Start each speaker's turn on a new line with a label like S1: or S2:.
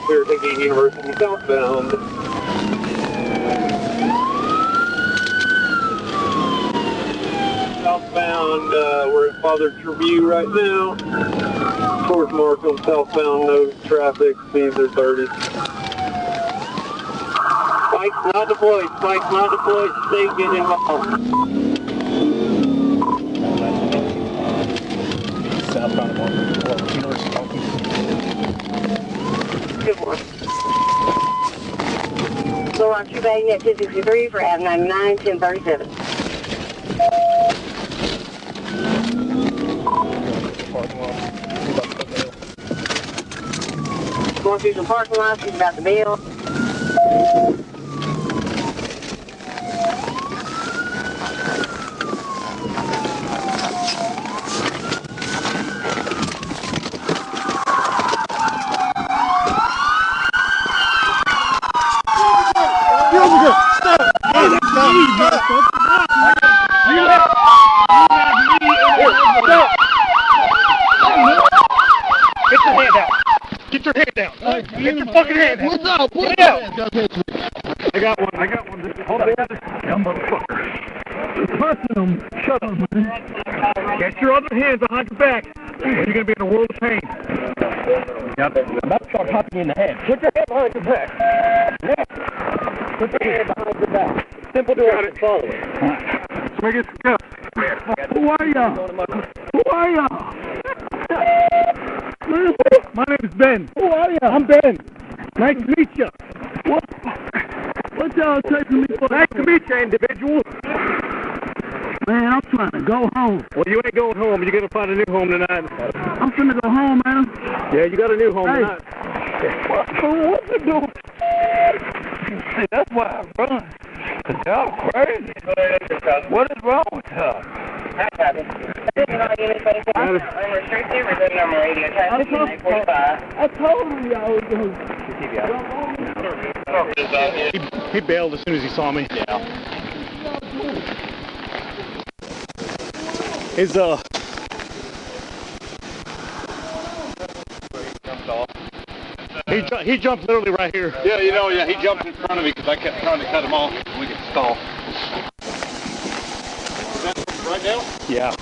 S1: We're taking University southbound. Southbound, we're at Father Trevue right now. Torch mark on southbound, no traffic, speeds are 30. Spike's not deployed, Spike's not deployed, stay getting involved.
S2: Southbound
S1: Good one.
S3: So on True Bay at 263 for Ave 99, 1037. Going through some parking lots, he's about to bail.
S2: Get your hand down. Get your fucking hand down. What's up? Get out. I got one. Hold on. I got this dumb motherfucker. Shut up, man. Get your other hand behind your back. Or you're going to be in a world of pain. Yep. I'm about to start popping you in the head. Put your hand behind your back. Yeah. Put your hand behind your back. Simple directions. Follow it. Let's make it go. Who are y'all? Who are y'all? My name is Ben. Who are you? I'm Ben. Nice to meet you. What y'all taking me for? Nice to meet you, individual. Man, I'm trying to go home. Well, you ain't going home. You're going to find a new home tonight. I'm finna go home, man. Yeah, you got a new home tonight. What you doing? See, that's why I run. Cause y'all crazy. What is wrong with y'all?
S3: I told him y'all was going to.
S2: He bailed as soon as he saw me. Yeah. His He jumped literally right here.
S4: Yeah, you know, he jumped in front of me because I kept trying to cut him off. We could stall. Is that right now?
S2: Yeah.